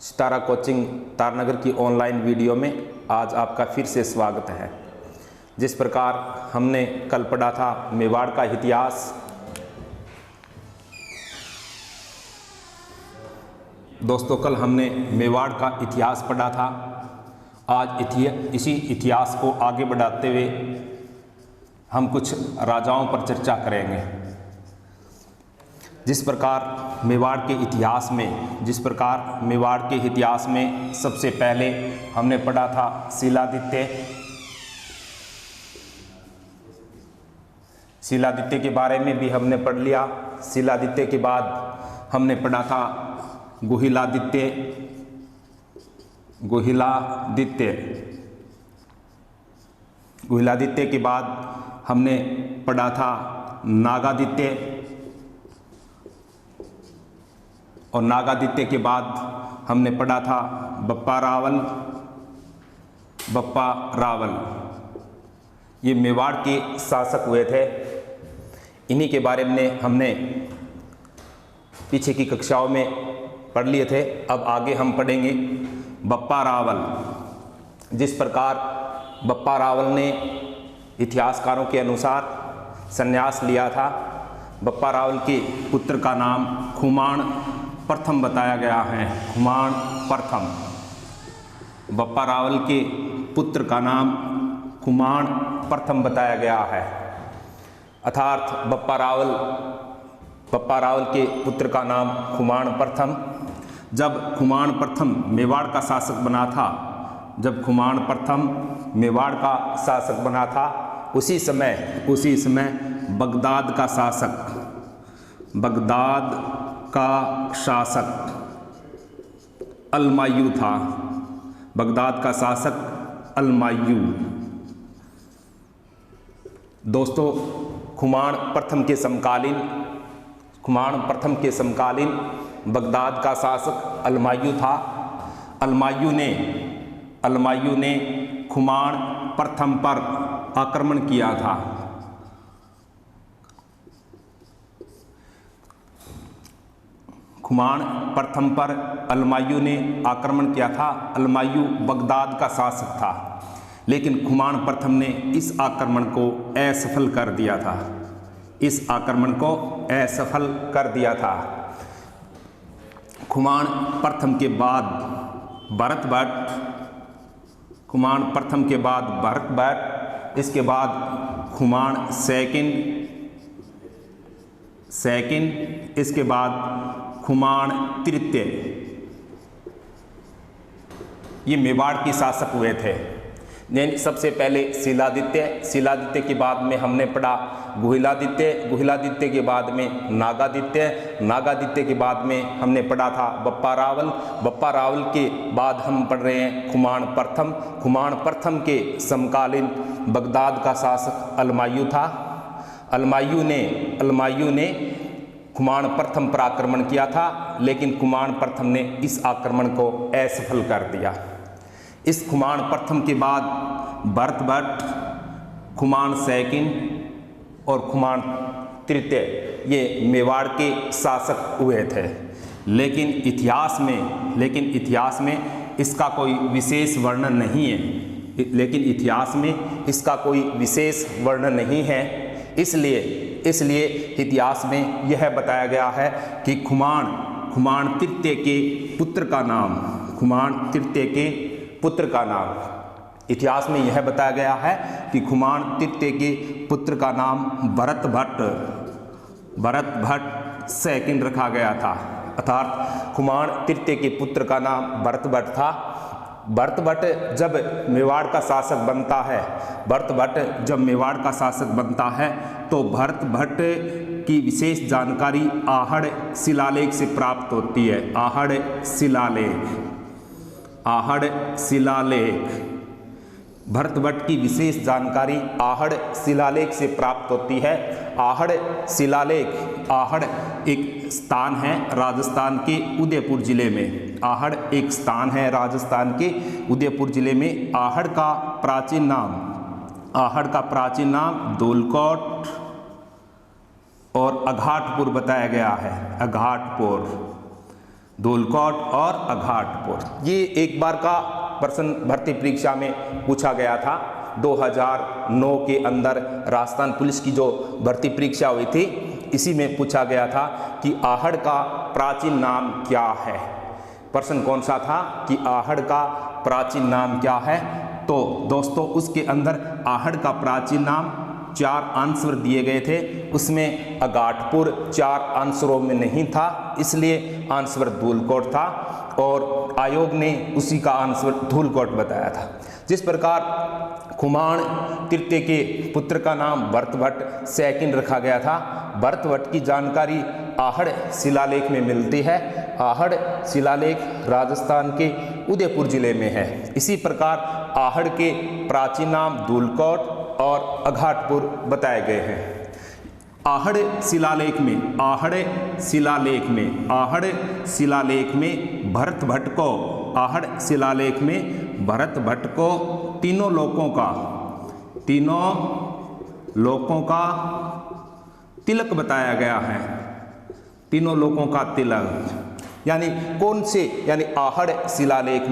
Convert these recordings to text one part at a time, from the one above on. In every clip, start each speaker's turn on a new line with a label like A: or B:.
A: सितारा coaching तारनगर की online video में आज आपका फिर से स्वागत है। जिस प्रकार हमने कल पढ़ा था मेवाड़ का इतिहास, दोस्तों कल हमने मेवाड़ का इतिहास पढ़ा था। आज इसी इतिहास को आगे बढ़ाते हुए हम कुछ राजाओं पर चर्चा करेंगे। जिस प्रकार मेवाड़ के इतिहास में सबसे पहले हमने पढ़ा था शिलादित्य के बारे में भी हमने पढ़ लिया। शिलादित्य के बाद हमने पढ़ा था गुहिलादित्य के बाद हमने पढ़ा था नागादित्य, और नागादित्य के बाद हमने पढ़ा था बप्पा रावल। ये मेवाड़ के शासक हुए थे। इन्हीं के बारे में हमने पीछे की कक्षाओं में पढ़ लिए थे। अब आगे हम पढ़ेंगे बप्पा रावल। जिस प्रकार बप्पा रावल ने इतिहासकारों के अनुसार संन्यास लिया था, बप्पा रावल के पुत्र का नाम खुमान प्रथम बताया गया है। खुमान प्रथम, बप्पा रावल के पुत्र का नाम खुमान प्रथम बताया गया है। अर्थात बप्पा रावल के पुत्र का नाम खुमान प्रथम। जब खुमान प्रथम मेवाड़ का शासक बना था, उसी समय बगदाद का शासक अलमायू था। बगदाद का शासक अलमायू। दोस्तों खुमान प्रथम के समकालीन बगदाद का शासक अलमायू था। अलमायू ने खुमान प्रथम पर आक्रमण किया था। खुमान प्रथम पर अलमायू ने आक्रमण किया था। अलमायू बगदाद का शासक था, लेकिन खुमान प्रथम ने इस आक्रमण को असफल कर दिया था। खुमान प्रथम के बाद भरत भट्ट, इसके बाद खुमान सेकंड, इसके बाद खुमान तृतीय, ये मेवाड़ के शासक हुए थे। सबसे पहले शिलादित्य के बाद में हमने पढ़ा गुहिलादित्य के बाद में नागादित्य के बाद में हमने पढ़ा था बप्पा रावल के बाद हम पढ़ रहे हैं खुमान प्रथम के समकालीन बगदाद का शासक अलमायू था। अलमायू ने खुमान प्रथम पर आक्रमण किया था, लेकिन खुमान प्रथम ने इस आक्रमण को असफल कर दिया। इस खुमान प्रथम के बाद भरत भट्ट, खुमान सेकंड और खुमान तृतीय, ये मेवाड़ के शासक हुए थे। लेकिन इतिहास में इसका कोई विशेष वर्णन नहीं है। इसलिए इतिहास में यह बताया गया है कि खुमान तृतीय के पुत्र का नाम इतिहास में यह बताया गया है कि खुमान तृतीय के पुत्र का नाम भरत भट्ट सेकंड रखा गया था। अर्थात खुमान तृतीय के पुत्र का नाम भरत भट्ट था। भरत भट्ट जब मेवाड़ का शासक बनता है तो भरत भट्ट की विशेष जानकारी आहड़ शिलालेख से प्राप्त होती है। आहड़ शिलालेख, भरत भट्ट की विशेष जानकारी आहड़ शिलालेख से प्राप्त होती है। आहड़ एक स्थान है राजस्थान के उदयपुर जिले में। आहड़ का प्राचीन नाम धौलकोट और अघाटपुर बताया गया है। धूलकोट और अघाटपुर। ये एक बार का प्रश्न भर्ती परीक्षा में पूछा गया था। 2009 के अंदर राजस्थान पुलिस की जो भर्ती परीक्षा हुई थी, इसी में पूछा गया था कि आहड़ का प्राचीन नाम क्या है। प्रश्न कौन सा था कि आहड़ का प्राचीन नाम क्या है। तो दोस्तों उसके अंदर आहड़ का प्राचीन नाम 4 आंसर दिए गए थे, उसमें अघाटपुर 4 आंसरों में नहीं था, इसलिए आंसर धूलकोट था और आयोग ने उसी का आंसर धूलकोट बताया था। जिस प्रकार खुमान तृतीय के पुत्र का नाम भरत भट्ट सेकंड रखा गया था। भरत भट्ट की जानकारी आहड़ शिलालेख में मिलती है। आहड़ शिलालेख राजस्थान के उदयपुर जिले में है। इसी प्रकार आहड़ के प्राचीन नाम धूलकोट और अघाटपुर बताए गए हैं। आहड़ शिलालेख में भरत भट्ट को आहड़ शिलालेख में भरत भट्ट को तीनों लोकों का तिलक बताया गया है। तीनों लोकों का तिलक यानी कौन से, यानी आहड़ शिलालेख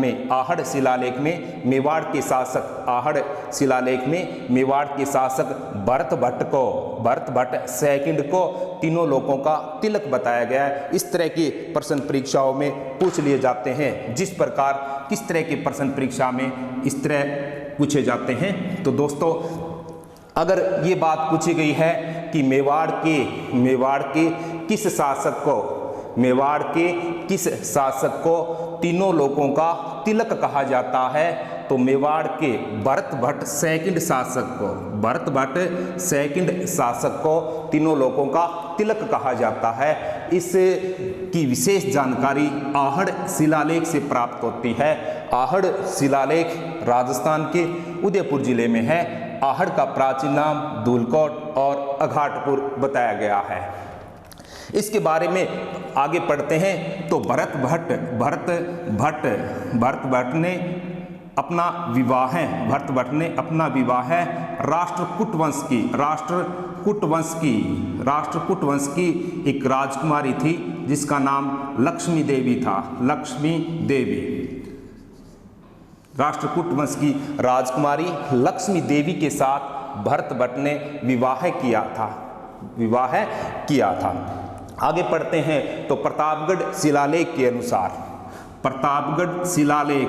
A: में मेवाड़ के शासक, आहड़ शिलालेख में मेवाड़ के शासक भरत भट्ट सेकंड को तीनों लोगों का तिलक बताया गया है। इस तरह के प्रश्न परीक्षाओं में पूछ लिए जाते हैं। जिस प्रकार किस तरह के प्रश्न परीक्षा में इस तरह पूछे जाते हैं। तो दोस्तों अगर ये बात पूछी गई है कि मेवाड़ के किस शासक को तीनों लोगों का तिलक कहा जाता है, तो मेवाड़ के भरत भट्ट सेकंड शासक को तीनों लोगों का तिलक कहा जाता है। इस की विशेष जानकारी आहड़ शिलालेख से प्राप्त होती है। आहड़ शिलालेख राजस्थान के उदयपुर जिले में है। आहड़ का प्राचीन नाम धूलकोट और अघाटपुर बताया गया है। इसके बारे में आगे पढ़ते हैं। तो भरत भट्ट ने अपना विवाह राष्ट्रकूट वंश की एक राजकुमारी थी जिसका नाम लक्ष्मी देवी था। राष्ट्रकूट वंश की राजकुमारी लक्ष्मी देवी के साथ भरत भट्ट ने विवाह किया था। आगे पढ़ते हैं। तो प्रतापगढ़ शिलालेख के अनुसार प्रतापगढ़ शिलालेख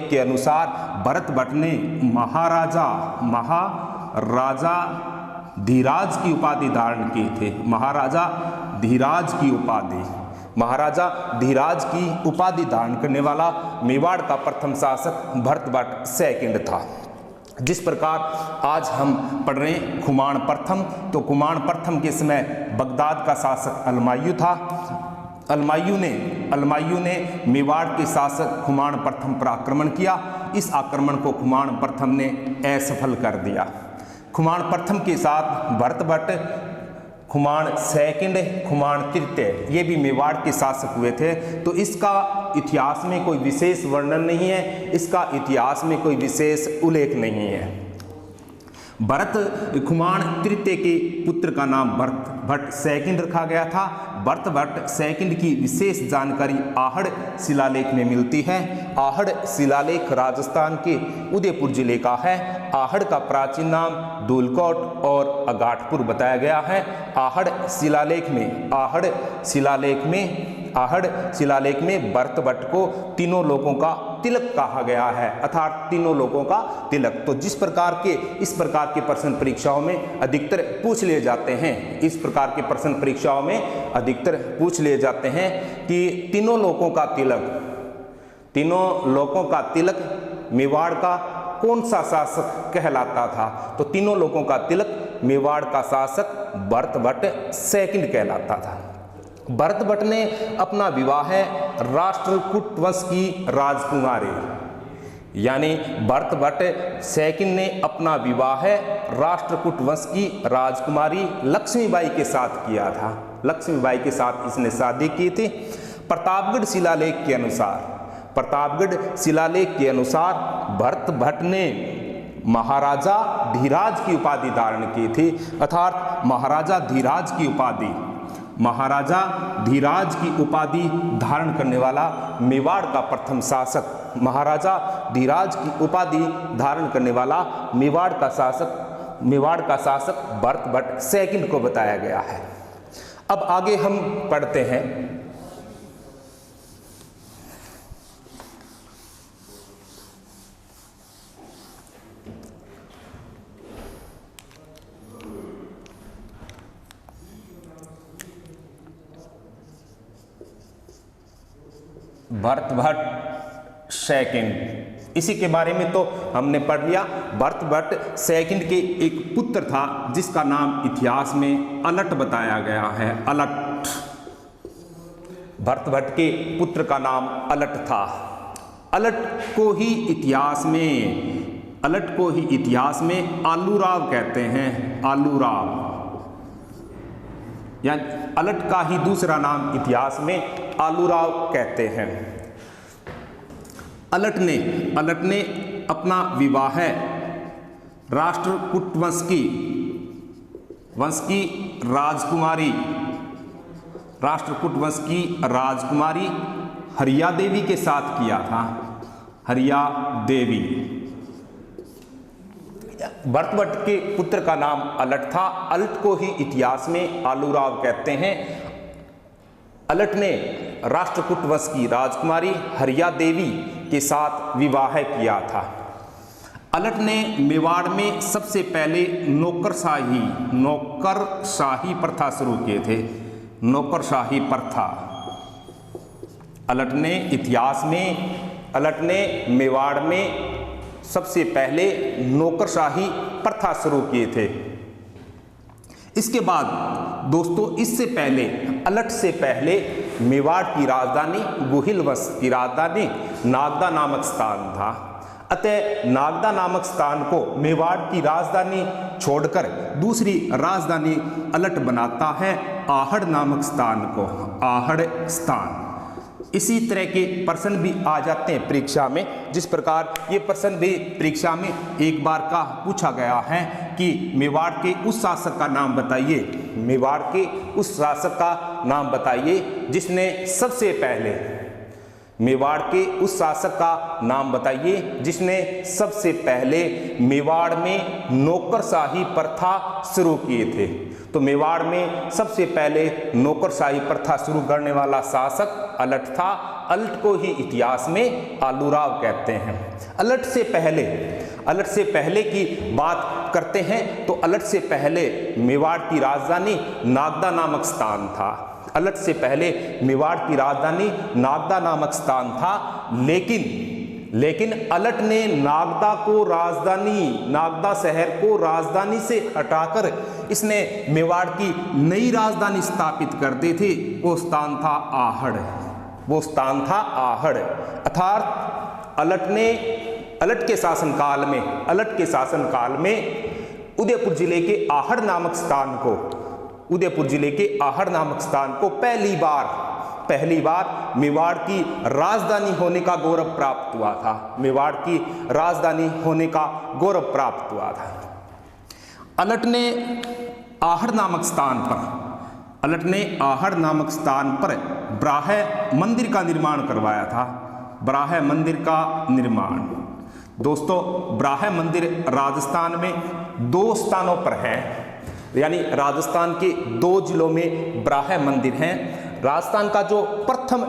A: के अनुसार भरत भट्ट ने महाराजा धीराज की उपाधि धारण किए थे। महाराजा धीराज की उपाधि धारण करने वाला मेवाड़ का प्रथम शासक भरत भट्ट सेकंड था। जिस प्रकार आज हम पढ़ रहे हैं खुमान प्रथम, तो खुमान प्रथम के समय बगदाद का शासक अलमायू था। अलमायू ने मेवाड़ के शासक खुमान प्रथम पर आक्रमण किया। इस आक्रमण को खुमान प्रथम ने असफल कर दिया। खुमान प्रथम के साथ भरत भट्ट, खुमान सेकंड, खुमान तृतीय, ये भी मेवाड़ के शासक हुए थे। तो इसका इतिहास में कोई विशेष वर्णन नहीं है, इसका इतिहास में कोई विशेष उल्लेख नहीं है। खुमान तृतीय के पुत्र का नाम भरत भट्ट सेकंड रखा गया था। भरत भट्ट सेकंड की विशेष जानकारी आहड़ शिलालेख में मिलती है। आहड़ शिलालेख राजस्थान के उदयपुर जिले का है। आहड़ का प्राचीन नाम धूलकोट और अघाटपुर बताया गया है। आहड़ शिलालेख में भरत भट्ट को तीनों लोगों का तिलक कहा गया है, अर्थात तीनों लोगों का तिलक। तो इस प्रकार के प्रश्न परीक्षाओं में अधिकतर पूछ लिए जाते हैं। इस प्रकार के प्रश्न परीक्षाओं में अधिकतर पूछ लिए जाते हैं कि तीनों लोगों का तिलक मेवाड़ का कौन सा शासक कहलाता था। तो तीनों लोगों का तिलक मेवाड़ का शासक भरत भट्ट सेकंड कहलाता था। भरत भट्ट ने अपना विवाह राष्ट्रकूट वंश की राजकुमारी, यानी भरत भट्ट सेकंड ने अपना विवाह राष्ट्रकूट वंश की राजकुमारी लक्ष्मीबाई के साथ किया था। लक्ष्मीबाई के साथ इसने शादी की थी। प्रतापगढ़ शिलालेख के अनुसार भरत भट्ट ने महाराजा धीराज की उपाधि धारण की थी, अर्थात महाराजा धीराज की उपाधि, महाराजा धीराज की उपाधि धारण करने वाला मेवाड़ का प्रथम शासक, महाराजा धीराज की उपाधि धारण करने वाला मेवाड़ का शासक भरतभट्ट सेकंड को बताया गया है। अब आगे हम पढ़ते हैं। भरतभट्ट सेकंड, इसी के बारे में तो हमने पढ़ लिया। भरतभट्ट सेकंड के एक पुत्र था जिसका नाम इतिहास में अलट बताया गया है, अलट। भरतभट्ट के पुत्र का नाम अलट था। अलट को ही इतिहास में आलूराव कहते हैं, आलूराव, यानी अलट का ही दूसरा नाम इतिहास में आलूराव कहते हैं। अलट ने अपना विवाह राष्ट्रकूट वंश की राजकुमारी हरिया देवी के साथ किया था, हरिया देवी। भरतभट्ट के पुत्र का नाम अलट था। अलट को ही इतिहास में आलूराव कहते हैं। अलट ने राष्ट्रकूट वंश की राजकुमारी हरिया देवी के साथ विवाह किया था। अलट ने मेवाड़ में सबसे पहले नौकरशाही प्रथा शुरू किए थे, नौकरशाही प्रथा। अलट ने मेवाड़ में सबसे पहले नौकरशाही प्रथा शुरू किए थे। इसके बाद दोस्तों, इससे पहले अलट से पहले मेवाड़ की राजधानी गुहिल वंश की राजधानी नागदा नामक स्थान था। अतः नागदा नामक स्थान को मेवाड़ की राजधानी छोड़कर दूसरी राजधानी अलट बनाता है, आहड़ नामक स्थान को, आहड़ स्थान। इसी तरह के प्रश्न भी आ जाते हैं परीक्षा में, जिस प्रकार ये प्रश्न भी परीक्षा में एक बार का पूछा गया है कि मेवाड़ के उस शासक का नाम बताइए, मेवाड़ के उस शासक का नाम बताइए जिसने सबसे पहले, मेवाड़ के उस शासक का नाम बताइए जिसने सबसे पहले मेवाड़ में नौकरशाही प्रथा शुरू किए थे। तो मेवाड़ में सबसे पहले नौकरशाही प्रथा शुरू करने वाला शासक अलट था। अलट को ही इतिहास में आलूराव कहते हैं। अलट से पहले की बात करते हैं तो अलट से पहले मेवाड़ की राजधानी नागदा नामक स्थान था। अलट से पहले मेवाड़ की राजधानी नागदा नामक स्थान था, लेकिन अलट ने नागदा शहर को राजधानी से हटाकर इसने मेवाड़ की नई राजधानी स्थापित कर दी थी। वो स्थान था आहड़। अर्थात अलट के शासनकाल में उदयपुर जिले के आहड़ नामक स्थान को पहली बार मेवाड़ की राजधानी होने का गौरव प्राप्त हुआ था। अलट ने आहड़ नामक स्थान पर ब्राह मंदिर का निर्माण करवाया था। ब्राह मंदिर का निर्माण, दोस्तों, ब्राह मंदिर राजस्थान में 2 स्थानों पर है, यानी राजस्थान के 2 जिलों में ब्राह मंदिर हैं। राजस्थान का जो प्रथम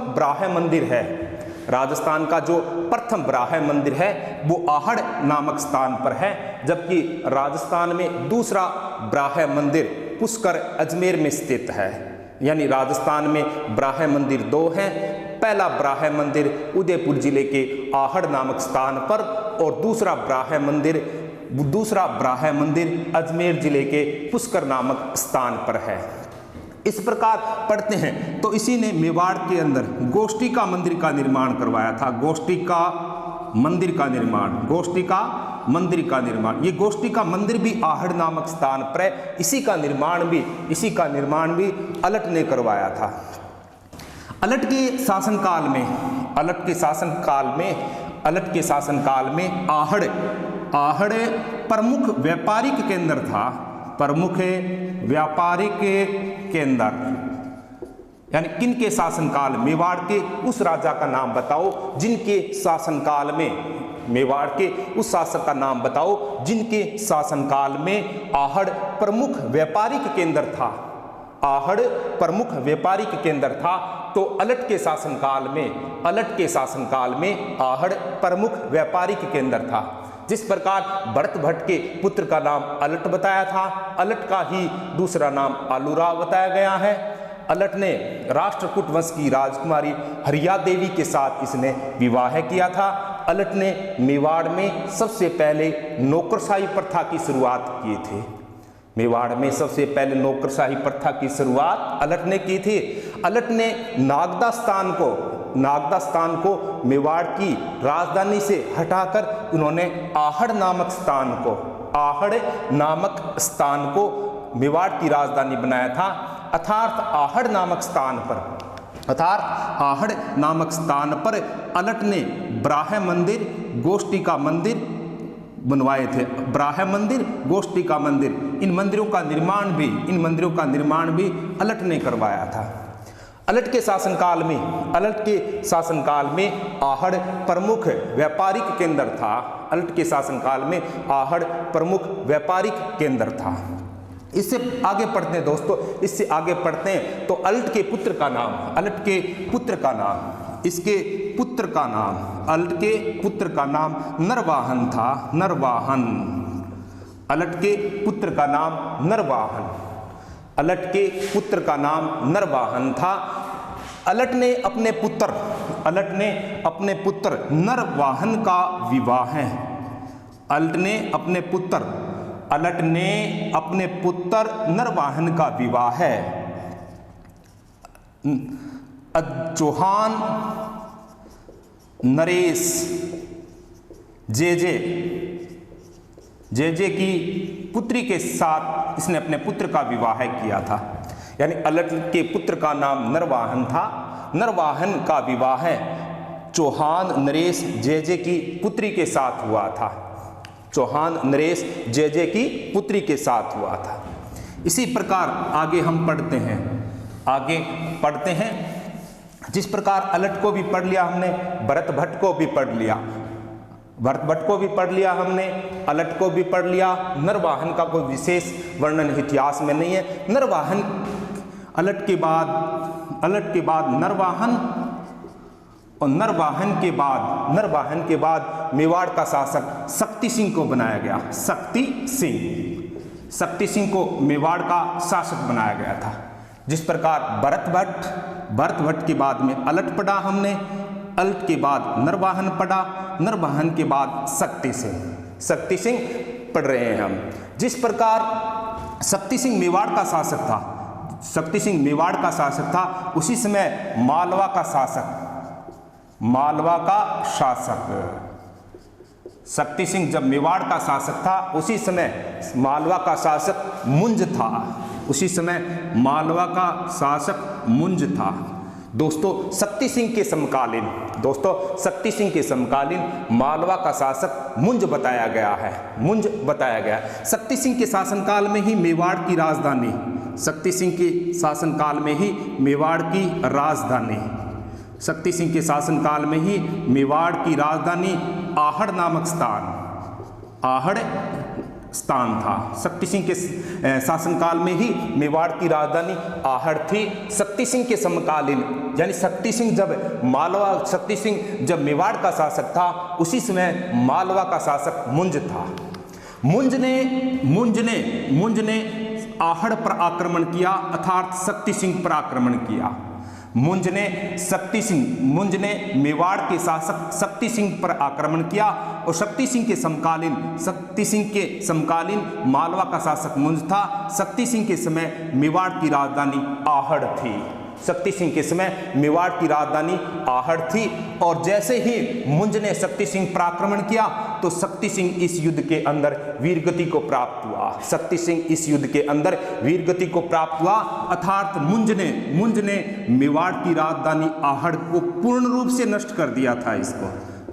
A: ब्राह मंदिर है वो आहड़ नामक स्थान पर है, जबकि राजस्थान में दूसरा ब्राह मंदिर पुष्कर अजमेर में स्थित है। यानी राजस्थान में ब्राह मंदिर 2 हैं। पहला ब्राह मंदिर उदयपुर जिले के आहड़ नामक स्थान पर और दूसरा ब्राह मंदिर अजमेर जिले के पुष्कर नामक स्थान पर है। इस प्रकार पढ़ते हैं तो इसी ने मेवाड़ के अंदर गोष्टिका मंदिर का निर्माण करवाया था। गोष्टिका मंदिर का निर्माण, ये गोष्टिका मंदिर भी आहड़ नामक स्थान पर है। इसी का निर्माण भी अलट ने करवाया था। अलट के शासनकाल में आहड़ आहड़ प्रमुख व्यापारिक केंद्र था, प्रमुख व्यापारिक केंद्र। यानी किन के शासनकाल, मेवाड़ के उस राजा का नाम बताओ जिनके शासनकाल में, मेवाड़ के उस शासक का नाम बताओ जिनके शासनकाल में आहड़ प्रमुख व्यापारिक केंद्र था। आहड़ प्रमुख व्यापारिक केंद्र था। तो अलट के शासनकाल में, अलट के शासनकाल में आहड़ प्रमुख व्यापारिक केंद्र था। जिस प्रकार भरत भट्ट के पुत्र का नाम अलट बताया था, अलट का ही दूसरा नाम आलूराव बताया गया है। अलट ने राष्ट्रकूट वंश की राजकुमारी हरिया देवी के साथ इसने विवाह किया था। अलट ने मेवाड़ में सबसे पहले नौकरशाही प्रथा की शुरुआत किए थे। मेवाड़ में सबसे पहले नौकरशाही प्रथा की शुरुआत अलट ने की थी। अलट ने नागदा स्थान को मेवाड़ की राजधानी से हटाकर उन्होंने आहड़ नामक स्थान को मेवाड़ की राजधानी बनाया था। अर्थात आहड़ नामक स्थान पर अलट ने ब्राह्म मंदिर, गोष्ठिका मंदिर बनवाए थे। ब्राह्म मंदिर, गोष्ठिका मंदिर, इन मंदिरों का निर्माण भी अलट ने करवाया था। अलट के शासनकाल में आहड़ प्रमुख व्यापारिक केंद्र था। अलट के शासनकाल में आहड़ प्रमुख व्यापारिक केंद्र था। इससे आगे पढ़ते हैं दोस्तों, इससे आगे पढ़ते हैं तो अलट के पुत्र का नाम, अलट के पुत्र का नाम, इसके पुत्र का नाम, अलट के पुत्र का नाम नरवाहन था। नरवाहन, अलट के पुत्र का नाम नरवाहन, अलट के पुत्र का नाम नरवाहन था। अलट ने अपने पुत्र नरवाहन का विवाह है। अलट ने अपने पुत्र नरवाहन का विवाह है चौहान नरेश जे की पुत्री के साथ इसने अपने पुत्र का विवाह किया था। यानी अलट के पुत्र का नाम नरवाहन था। नरवाहन का विवाह चौहान नरेश जे की पुत्री के साथ हुआ था। चौहान नरेश जे की पुत्री के साथ हुआ था। इसी प्रकार आगे हम पढ़ते हैं। जिस प्रकार अलट को भी पढ़ लिया हमने, भरत भट्ट को भी पढ़ लिया, हमने अलट को भी पढ़ लिया। नरवाहन का कोई विशेष वर्णन इतिहास में नहीं है। नरवाहन अलट के बाद नरवाहन, और नरवाहन के बाद मेवाड़ का शासक शक्ति सिंह को बनाया गया। शक्ति सिंह को मेवाड़ का शासक बनाया गया था। जिस प्रकार भरत भट्ट के बाद में अलट पढ़ा हमने, अलट के बाद नरवाहन पढ़ा, नरवाहन के बाद शक्ति सिंह पढ़ रहे हैं हम। जिस प्रकार शक्ति सिंह मेवाड़ का शासक था, उसी समय मालवा का शासक शक्ति सिंह जब मेवाड़ का शासक था, उसी समय मालवा का शासक मुंज था। दोस्तों शक्ति सिंह के समकालीन मालवा का शासक मुंज बताया गया है। शक्ति सिंह के शासनकाल में ही मेवाड़ की राजधानी, शक्ति सिंह के शासनकाल में ही मेवाड़ की राजधानी आहड़ नामक स्थान था। शक्ति सिंह के शासनकाल में ही मेवाड़ की राजधानी आहड़ थी। शक्ति सिंह के समकालीन, यानी शक्ति सिंह जब मेवाड़ का शासक था, उसी समय मालवा का शासक मुंज था। मुंज ने आहड़ पर आक्रमण किया, अर्थात शक्ति सिंह पर आक्रमण किया। मुंज ने मेवाड़ के शासक शक्ति सिंह पर आक्रमण किया, और शक्ति सिंह के समकालीन मालवा का शासक मुंज था। शक्ति सिंह के समय मेवाड़ की राजधानी आहड़ थी। और जैसे ही मुंज ने शक्ति सिंह पर आक्रमण किया, तो शक्ति सिंह इस युद्ध के अंदर वीरगति को प्राप्त हुआ। अर्थात मुंज ने मेवाड़ की राजधानी आहड़ को पूर्ण रूप से नष्ट कर दिया था।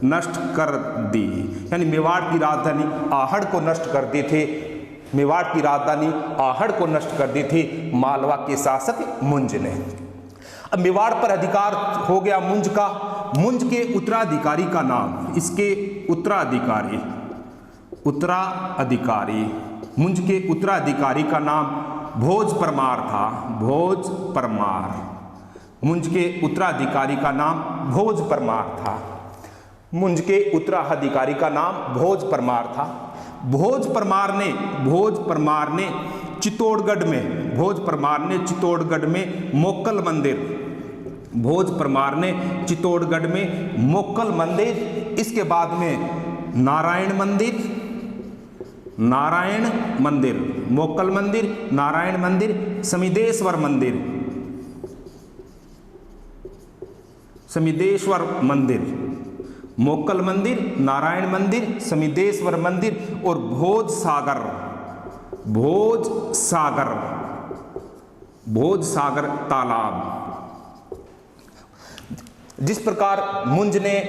A: नष्ट कर दी, यानी मेवाड़ की राजधानी आहड़ को नष्ट कर दी थी। मेवाड़ की राजधानी आहड़ को नष्ट कर दी थी मालवा के शासक मुंज ने। अब मेवाड़ पर अधिकार हो गया मुंज का। मुंज के उत्तराधिकारी का नाम, इसके उत्तराधिकारी मुंज के उत्तराधिकारी का नाम भोज परमार था। भोज परमार, मुंज के उत्तराधिकारी का नाम भोज परमार था। मुंज के उत्तराधिकारी का नाम भोज परमार था। भोज परमार ने चित्तौड़गढ़ में मोक्कल मंदिर, इसके बाद में नारायण मंदिर, मोक्कल मंदिर, नारायण मंदिर, समिदेश्वर मंदिर, मोक्कल मंदिर, नारायण मंदिर, समिदेश्वर मंदिर और भोज सागर तालाब। जिस प्रकार मुंज ने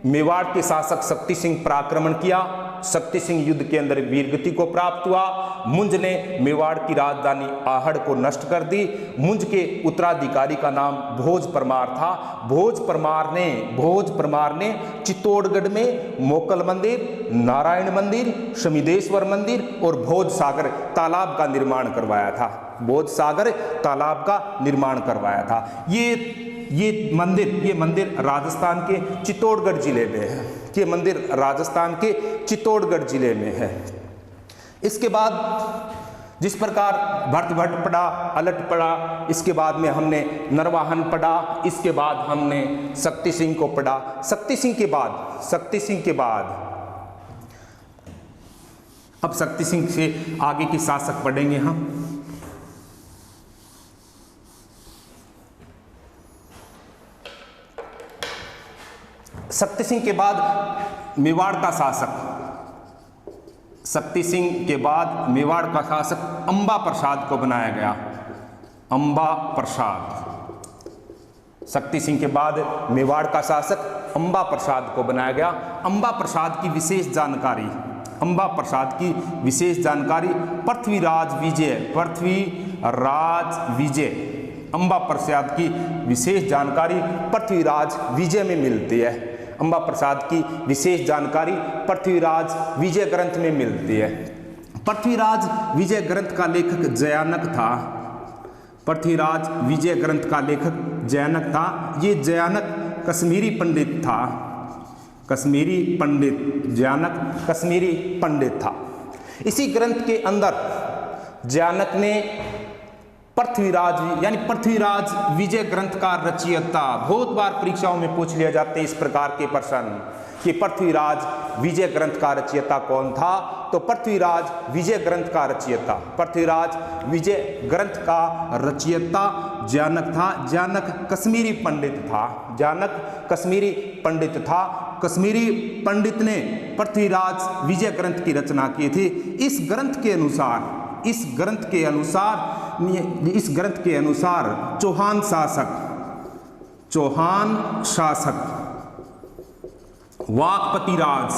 A: मेवाड़ के शासक शक्ति सिंह पर आक्रमण किया, शक्ति सिंह युद्ध के अंदर वीरगति को प्राप्त हुआ। मुंज ने मेवाड़ की राजधानी आहड़ को नष्ट कर दी। मुंज के उत्तराधिकारी का नाम भोज परमार था। भोज परमार ने चित्तौड़गढ़ में मोक्कल मंदिर, नारायण मंदिर, शमिदेश्वर मंदिर और भोज सागर तालाब का निर्माण करवाया था। भोज सागर तालाब का निर्माण करवाया था। ये मंदिर राजस्थान के चित्तौड़गढ़ जिले में है। ये मंदिर राजस्थान के चित्तौड़गढ़ जिले में है। इसके बाद जिस प्रकार भरतभट्ट पढ़ा, अलट पढ़ा, इसके बाद में हमने नरवाहन पढ़ा, इसके बाद हमने शक्ति सिंह को पढ़ा। शक्ति सिंह के बाद अब शक्ति सिंह से आगे के शासक पढ़ेंगे हम। शक्ति सिंह के बाद मेवाड़ का शासक अंबा प्रसाद को बनाया गया। शक्ति सिंह के बाद मेवाड़ का शासक अंबा प्रसाद को बनाया गया। अंबा प्रसाद की विशेष जानकारी पृथ्वीराज विजय। अंबा प्रसाद की विशेष जानकारी पृथ्वीराज विजय में मिलती है। अंबा प्रसाद की विशेष जानकारी पृथ्वीराज विजय ग्रंथ में मिलती है। पृथ्वीराज विजय ग्रंथ का लेखक जयानक था। ये जयानक कश्मीरी पंडित था। इसी ग्रंथ के अंदर जयानक ने पृथ्वीराज विजय ग्रंथ का रचयिता, बहुत बार परीक्षाओं में पूछ लिया जाते हैं इस प्रकार के प्रश्न कि पृथ्वीराज विजय ग्रंथ का रचयिता कौन था। तो पृथ्वीराज विजय ग्रंथ का रचयिता जयानक था। जयानक कश्मीरी पंडित था। कश्मीरी पंडित ने पृथ्वीराज विजय ग्रंथ की रचना की थी। इस ग्रंथ के अनुसार चौहान शासक वाकपतिराज,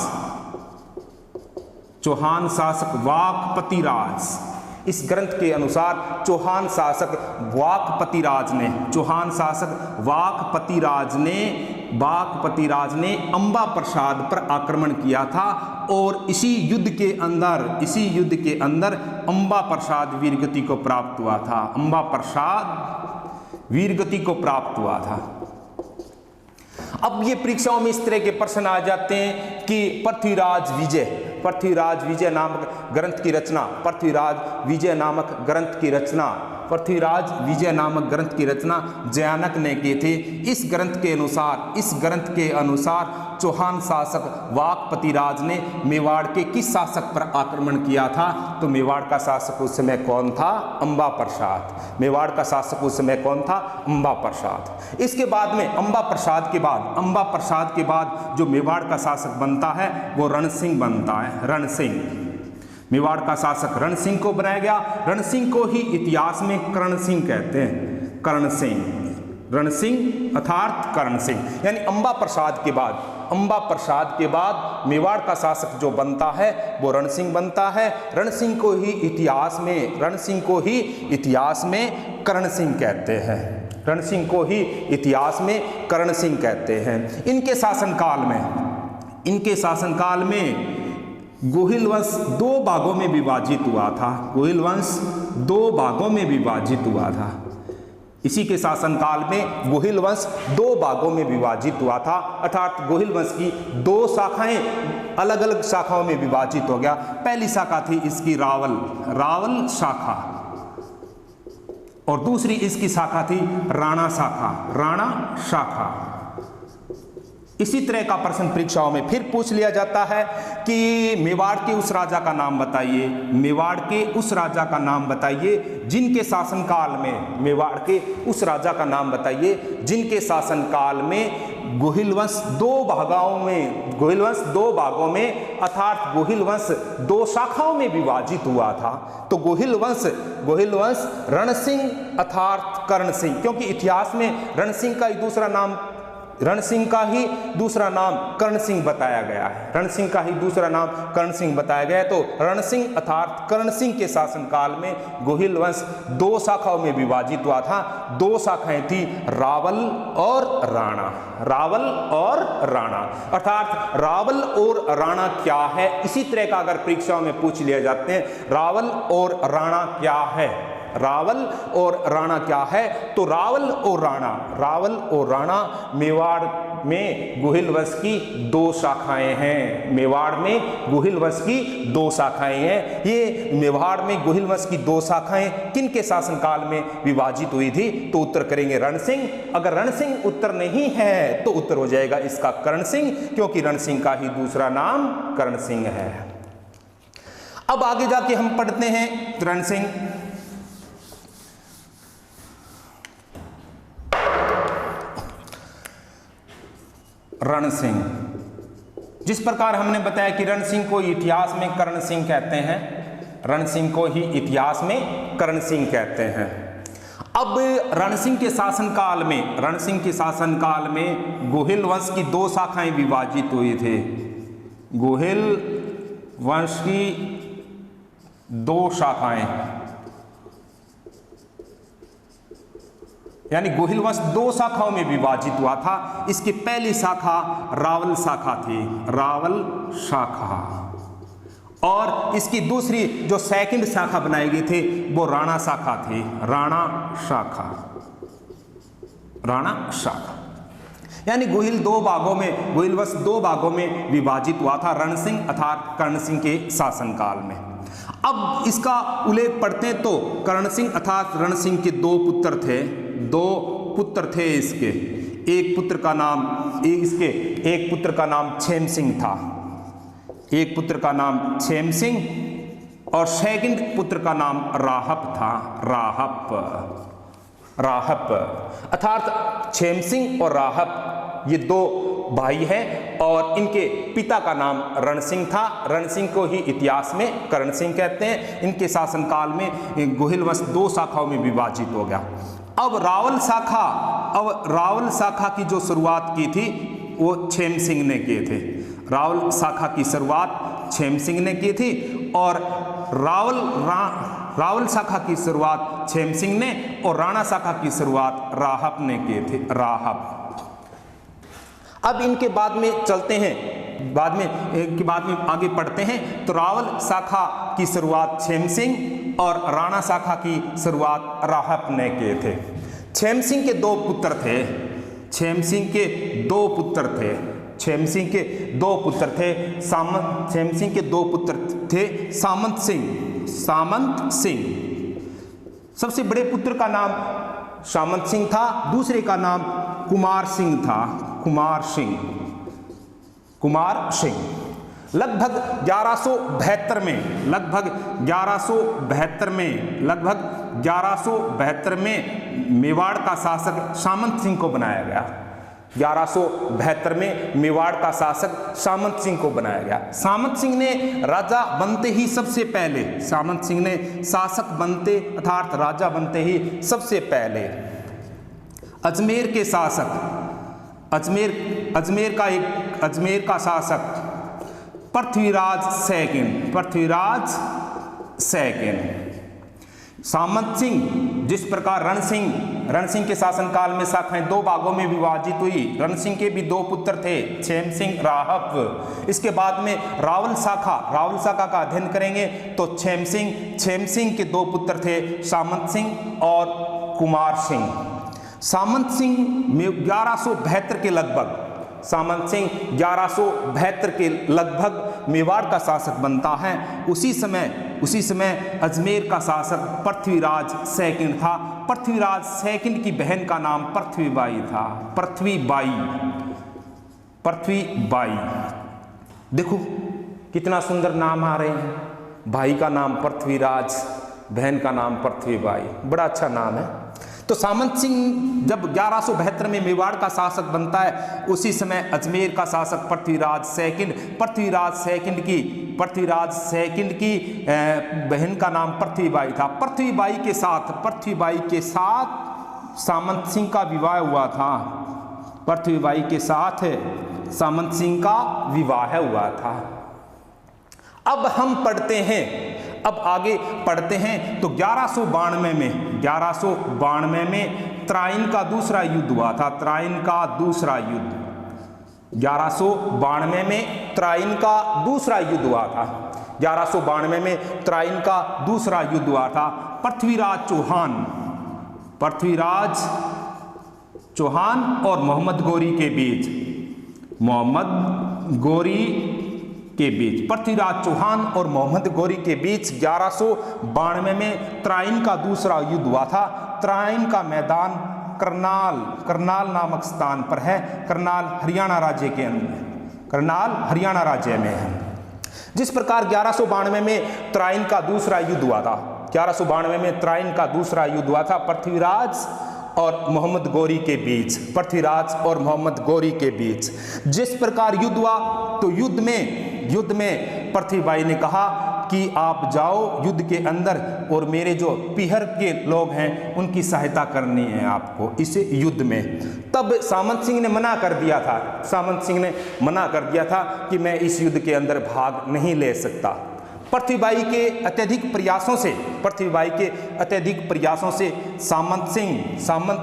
A: इस ग्रंथ के अनुसार चौहान शासक वाकपतिराज ने अंबा प्रसाद पर आक्रमण किया था और इसी युद्ध के अंदर अंबा प्रसाद वीरगति को प्राप्त हुआ था। अब ये परीक्षाओं में इस तरह के प्रश्न आ जाते हैं कि पृथ्वीराज विजय नामक ग्रंथ की रचना जयानक ने की थी। इस ग्रंथ के अनुसार चौहान शासक वाकपतिराज ने मेवाड़ के किस शासक पर आक्रमण किया था? तो मेवाड़ का शासक उस समय कौन था? अंबा प्रसाद। इसके बाद में अंबा प्रसाद के बाद जो मेवाड़ का शासक बनता है वो रणसिंह बनता है। मेवाड़ का शासक रणसिंह को बनाया गया। रणसिंह को ही इतिहास में करणसिंह कहते हैं। रणसिंह अर्थात करण सिंह। यानी अंबा प्रसाद के बाद अंबा प्रसाद के बाद मेवाड़ का शासक जो बनता है वो रण सिंह बनता है। रण सिंह को ही इतिहास में करण सिंह कहते हैं। रण सिंह को ही इतिहास में करण सिंह कहते हैं। इनके शासनकाल में गोहिल वंश 2 भागों में विभाजित हुआ था। गोहिल वंश 2 भागों में विभाजित हुआ था। इसी के शासनकाल में गोहिल वंश 2 भागों में विभाजित हुआ था, अर्थात गोहिल वंश की 2 शाखाएं अलग अलग शाखाओं में विभाजित हो गया। पहली शाखा थी इसकी रावल शाखा, और दूसरी इसकी शाखा थी राणा शाखा। इसी तरह का प्रश्न परीक्षाओं में फिर पूछ लिया जाता है कि मेवाड़ के उस राजा का नाम बताइए, मेवाड़ के उस राजा का नाम बताइए जिनके शासनकाल में, मेवाड़ के उस राजा का नाम बताइए जिनके शासनकाल में गोहिल वंश 2 भागों में अर्थात गोहिल वंश 2 शाखाओं में विभाजित हुआ था। तो गोहिल वंश रण सिंह अर्थात कर्ण सिंह, क्योंकि इतिहास में रण सिंह का ही दूसरा नाम कर्ण सिंह बताया गया है। तो रण सिंह अर्थात कर्ण सिंह के शासनकाल में गोहिल वंश 2 शाखाओं में विभाजित हुआ था। 2 शाखाएं थी रावल और राणा। अर्थात रावल और राणा क्या है, इसी तरह का अगर परीक्षाओं में पूछ लिया जाते हैं रावल और राणा क्या है, तो रावल और राणा मेवाड़ में गोहिल वंश की 2 शाखाएं हैं। ये मेवाड़ में गोहिल वंश की 2 शाखाएं किनके शासनकाल में विभाजित हुई थी, तो उत्तर करेंगे रण सिंह। अगर रण सिंह उत्तर नहीं है तो उत्तर हो जाएगा इसका कर्ण सिंह, क्योंकि रण सिंह का ही दूसरा नाम कर्ण सिंह है। अब आगे जाके हम पढ़ते हैं रण सिंह। रण सिंह, जिस प्रकार हमने बताया कि रण सिंह को इतिहास में कर्ण सिंह कहते हैं, अब रण सिंह के शासनकाल में गोहिल वंश की 2 शाखाएं विभाजित हुई थी। गोहिल वंश की 2 शाखाएं, यानी गोहिल वंश 2 शाखाओं में विभाजित हुआ था। इसकी पहली शाखा रावल शाखा, और इसकी दूसरी जो सेकंड शाखा बनाई गई थी वो राणा शाखा थी। यानी गोहिल वंश 2 भागों में विभाजित हुआ था रण सिंह अर्थात कर्ण सिंह के शासनकाल में। अब इसका उल्लेख पढ़ते हैं तो कर्ण सिंह अर्थात रण सिंह के 2 पुत्र थे इसके। एक पुत्र का नाम छेम सिंह और सेकंड पुत्र का नाम राहप था। राहप अर्थात छेम सिंह और राहप ये 2 भाई हैं और इनके पिता का नाम रण सिंह था। रण सिंह को ही इतिहास में कर्ण सिंह कहते हैं। इनके शासनकाल में गोहिल वंश 2 शाखाओं में विभाजित हो गया। अब रावल शाखा की जो शुरुआत की थी वो छेम सिंह ने किए थे। रावल शाखा की शुरुआत छेम सिंह ने की थी और रावल शाखा की शुरुआत छेम सिंह ने और राणा शाखा की शुरुआत राहप ने किए थे। अब इनके बाद में चलते हैं, बाद में आगे पढ़ते हैं। तो रावल शाखा की शुरुआत छेम सिंह और राणा शाखा की शुरुआत राहप ने किए थे। छेम सिंह के 2 पुत्र थे। छेम सिंह के दो पुत्र थे सामंत सिंह। सबसे बड़े पुत्र का नाम सामंत सिंह था, दूसरे का नाम कुमार सिंह था। कुमार सिंह लगभग 1172 में मेवाड़ का शासक सामंत सिंह को बनाया गया। 1172 में मेवाड़ का शासक सामंत सिंह को बनाया गया। सामंत सिंह ने राजा बनते ही सबसे पहले, सामंत सिंह ने शासक बनते अर्थात राजा बनते ही सबसे पहले अजमेर के शासक, अजमेर अजमेर का शासक पृथ्वीराज सेकंड, पृथ्वीराज सेकंड। सामंत सिंह, जिस प्रकार रण सिंह के शासनकाल में शाखाएं दो भागों में विभाजित हुई। रण सिंह के भी दो पुत्र थे, छेम सिंह, राहप। इसके बाद में रावल शाखा का अध्ययन करेंगे तो छेम सिंह के दो पुत्र थे, सामंत सिंह और कुमार सिंह। सामंत सिंह 1172 के लगभग, सामंत सिंह 1172 के लगभग मेवाड़ का शासक बनता है। उसी समय अजमेर का शासक पृथ्वीराज सेकंड था। पृथ्वीराज सेकंड की बहन का नाम पृथ्वीबाई था, पृथ्वीबाई। देखो कितना सुंदर नाम आ रहे हैं, भाई का नाम पृथ्वीराज, बहन का नाम पृथ्वीबाई, बड़ा अच्छा नाम है। तो सामंत सिंह जब 1172 में मेवाड़ का शासक बनता है, उसी समय अजमेर का शासक पृथ्वीराज सेकंड की बहन का नाम पृथ्वीबाई था। पृथ्वीबाई के साथ सामंत सिंह का विवाह हुआ था। पृथ्वीबाई के साथ सामंत सिंह का विवाह हुआ था। अब हम पढ़ते हैं, अब आगे पढ़ते हैं तो 1192 में त्राइन का दूसरा युद्ध हुआ था। 1192 में त्राइन का दूसरा युद्ध हुआ था। 1192 में त्राइन का दूसरा युद्ध हुआ था। पृथ्वीराज चौहान और मोहम्मद गोरी के बीच, पृथ्वीराज चौहान और मोहम्मद गोरी के बीच 1192 में त्राइन का दूसरा युद्ध हुआ था। त्राइन का मैदान करनाल नामक स्थान पर है। करनाल हरियाणा राज्य में है। जिस प्रकार 1192 में त्राइन का दूसरा युद्ध हुआ था, 1192 में त्राइन का दूसरा युद्ध हुआ था पृथ्वीराज और मोहम्मद गोरी के बीच। जिस प्रकार युद्ध हुआ तो युद्ध में पृथ्वीबाई ने कहा कि आप जाओ युद्ध के अंदर और मेरे जो पीहर के लोग हैं उनकी सहायता करनी है आपको इस युद्ध में। तब सामंत सिंह ने मना कर दिया था कि मैं इस युद्ध के अंदर भाग नहीं ले सकता। पृथ्वीबाई के अत्यधिक प्रयासों से सामंत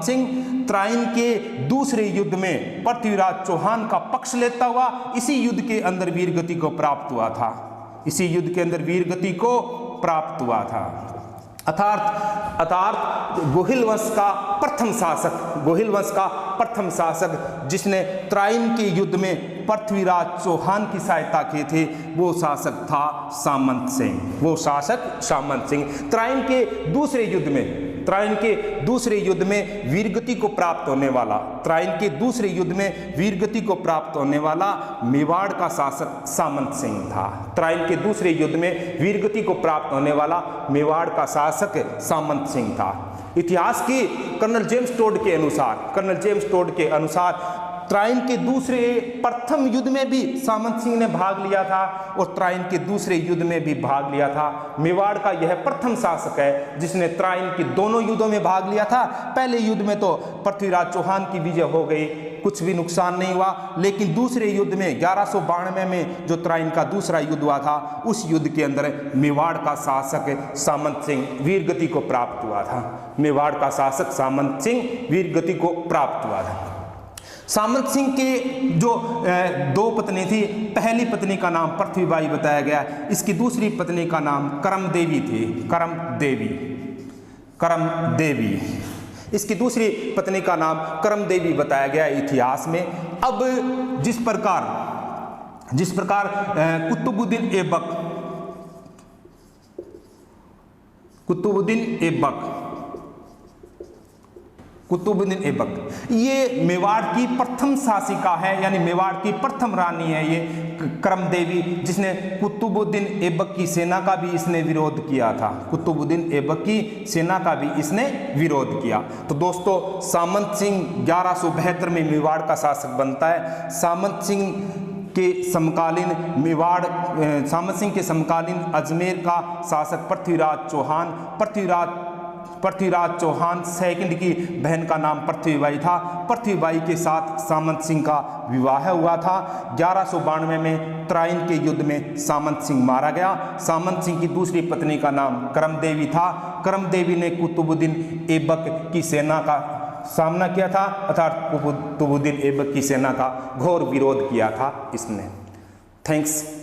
A: सिंह त्राइन के दूसरे युद्ध में पृथ्वीराज चौहान का पक्ष लेता हुआ इसी युद्ध के अंदर वीरगति को प्राप्त हुआ था। अर्थात गोहिल वंश का प्रथम शासक जिसने त्राइन के युद्ध में पृथ्वीराज चौहान की सहायता की थी, वो शासक था सामंत सिंह। त्राइन के दूसरे युद्ध में वीरगति को प्राप्त होने वाला मेवाड़ का शासक सामंत सिंह था। त्राइन के दूसरे युद्ध में वीरगति को प्राप्त होने वाला मेवाड़ का शासक सामंत सिंह था। इतिहास की कर्नल जेम्स टोड के अनुसार त्राइन के प्रथम युद्ध में भी सामंत सिंह ने भाग लिया था और त्राइन के दूसरे युद्ध में भी भाग लिया था। मेवाड़ का यह प्रथम शासक है जिसने त्राइन के दोनों युद्धों में भाग लिया था। पहले युद्ध में तो पृथ्वीराज चौहान की विजय हो गई, कुछ भी नुकसान नहीं हुआ, लेकिन दूसरे युद्ध में 1192 में जो त्राइन का दूसरा युद्ध हुआ था, उस युद्ध के अंदर मेवाड़ का शासक सामंत सिंह वीरगति को प्राप्त हुआ था। सामंत सिंह के जो दो पत्नी थी, पहली पत्नी का नाम पृथ्वीबाई बताया गया, इसकी दूसरी पत्नी का नाम करमदेवी थी। करमदेवी इसकी दूसरी पत्नी का नाम करमदेवी बताया गया इतिहास में। अब जिस प्रकार कुतुबुद्दीन ऐबक ये मेवाड़ की प्रथम शासिका है, यानी मेवाड़ की प्रथम रानी है ये करमदेवी, जिसने कुतुबुद्दीन ऐबक की सेना का भी इसने विरोध किया था। तो दोस्तों, सामंत सिंह 1172 में मेवाड़ का शासक बनता है। सामंत सिंह के समकालीन अजमेर का शासक पृथ्वीराज पृथ्वीराज चौहान सेकंड की बहन का नाम पृथ्वीबाई था। पृथ्वीबाई के साथ सामंत सिंह का विवाह हुआ था। 1192 में तराइन के युद्ध में सामंत सिंह मारा गया। सामंत सिंह की दूसरी पत्नी का नाम करमदेवी था। करमदेवी ने कुतुबुद्दीन ऐबक की सेना का सामना किया था, अर्थात कुतुबुद्दीन ऐबक की सेना का घोर विरोध किया था इसने। थैंक्स।